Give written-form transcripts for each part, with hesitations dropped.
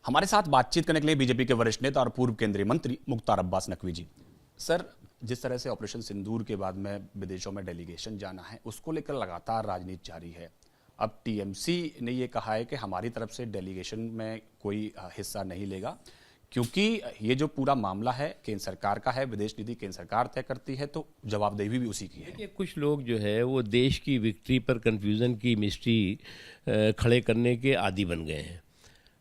हमारे साथ बातचीत करने के लिए बीजेपी के वरिष्ठ नेता और पूर्व केंद्रीय मंत्री मुख्तार अब्बास नकवी जी। सर, जिस तरह से ऑपरेशन सिंदूर के बाद में विदेशों में डेलीगेशन जाना है, उसको लेकर लगातार राजनीति जारी है। अब टीएमसी ने ये कहा है कि हमारी तरफ से डेलीगेशन में कोई हिस्सा नहीं लेगा, क्योंकि ये जो पूरा मामला है केंद्र सरकार का है, विदेश नीति केंद्र सरकार तय करती है, तो जवाबदेही भी उसी की है। देखिए, कुछ लोग जो है वो देश की विक्ट्री पर कन्फ्यूज़न की मिस्ट्री खड़े करने के आदी बन गए हैं।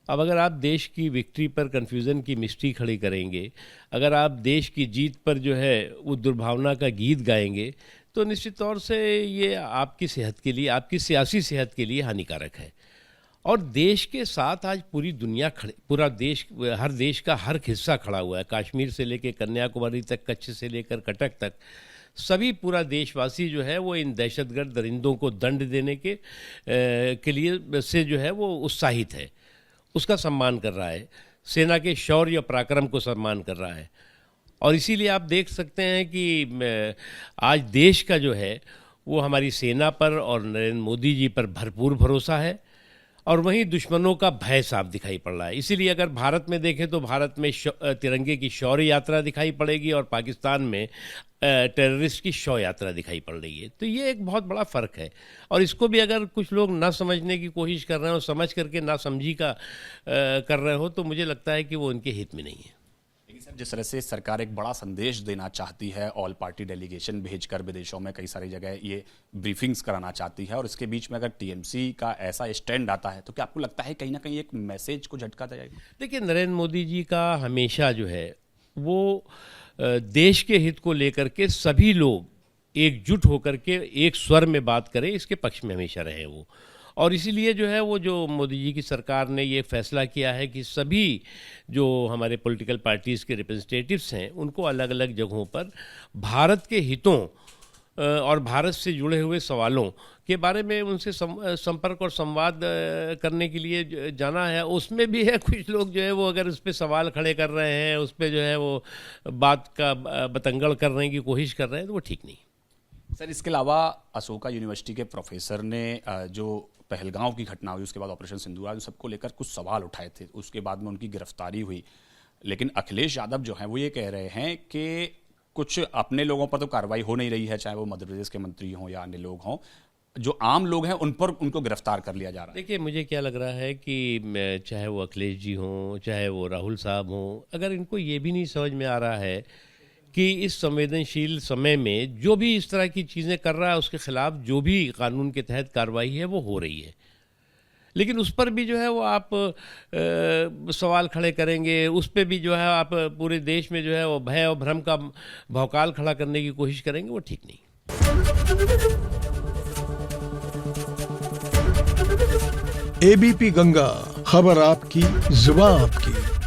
अब अगर आप देश की विक्ट्री पर कन्फ्यूज़न की मिस्ट्री खड़ी करेंगे, अगर आप देश की जीत पर जो है वो दुर्भावना का गीत गाएंगे, तो निश्चित तौर से ये आपकी सेहत के लिए, आपकी सियासी सेहत के लिए हानिकारक है। और देश के साथ आज पूरी दुनिया पूरा देश, हर देश का हर हिस्सा खड़ा हुआ है। कश्मीर से लेकर कन्याकुमारी तक, कच्छ से लेकर कटक तक, सभी पूरा देशवासी जो है वो इन दहशतगर्द दरिंदों को दंड देने के लिए से जो है वो उत्साहित है, उसका सम्मान कर रहा है, सेना के शौर्य पराक्रम को सम्मान कर रहा है। और इसीलिए आप देख सकते हैं कि आज देश का जो है वो हमारी सेना पर और नरेंद्र मोदी जी पर भरपूर भरोसा है, और वहीं दुश्मनों का भय साफ दिखाई पड़ रहा है। इसीलिए अगर भारत में देखें तो भारत में तिरंगे की शौर्य यात्रा दिखाई पड़ेगी और पाकिस्तान में टेररिस्ट की शव यात्रा दिखाई पड़ रही है। तो ये एक बहुत बड़ा फ़र्क है, और इसको भी अगर कुछ लोग ना समझने की कोशिश कर रहे हो, समझ करके ना समझी का कर रहे हो, तो मुझे लगता है कि वो उनके हित में नहीं है। सर, जिस तरह से सरकार एक बड़ा संदेश देना चाहती है, ऑल पार्टी डेलीगेशन भेजकर विदेशों में कई सारी जगह ये ब्रीफिंग्स कराना चाहती है, और इसके बीच में अगर टीएमसी का ऐसा स्टैंड आता है, तो क्या आपको लगता है कहीं ना कहीं एक मैसेज को झटका जाएगा? देखिए, नरेंद्र मोदी जी का हमेशा जो है वो देश के हित को लेकर के सभी लोग एकजुट होकर के एक स्वर में बात करें, इसके पक्ष में हमेशा रहे वो। और इसीलिए जो है वो जो मोदी जी की सरकार ने ये फैसला किया है कि सभी जो हमारे पॉलिटिकल पार्टीज़ के रिप्रेजेंटेटिव्स हैं उनको अलग अलग जगहों पर भारत के हितों और भारत से जुड़े हुए सवालों के बारे में उनसे संपर्क और संवाद करने के लिए जाना है। उसमें भी है कुछ लोग जो है वो अगर उस पर सवाल खड़े कर रहे हैं, उस पर जो है वो बात का बतंगड़ करने की कोशिश कर रहे हैं, तो वो ठीक नहीं। सर, इसके अलावा अशोका यूनिवर्सिटी के प्रोफेसर ने जो पहलगांव की घटना हुई, उसके बाद ऑपरेशन सिंदूर, उन सबको लेकर कुछ सवाल उठाए थे। उसके बाद में उनकी गिरफ्तारी हुई, लेकिन अखिलेश यादव जो हैं वो ये कह रहे हैं कि कुछ अपने लोगों पर तो कार्रवाई हो नहीं रही है, चाहे वो मध्य प्रदेश के मंत्री हों या अन्य लोग हों, जो आम लोग हैं उन पर उनको गिरफ्तार कर लिया जा रहा है। देखिए, मुझे क्या लग रहा है कि चाहे वो अखिलेश जी हों, चाहे वो राहुल साहब हों, अगर इनको ये भी नहीं समझ में आ रहा है कि इस संवेदनशील समय में जो भी इस तरह की चीज़ें कर रहा है उसके खिलाफ जो भी कानून के तहत कार्रवाई है वो हो रही है, लेकिन उस पर भी जो है वो आप सवाल खड़े करेंगे, उस पर भी जो है आप पूरे देश में जो है वो भय और भ्रम का भौकाल खड़ा करने की कोशिश करेंगे, वो ठीक नहीं। एबीपी गंगा, खबर आपकी, जुबान आपकी।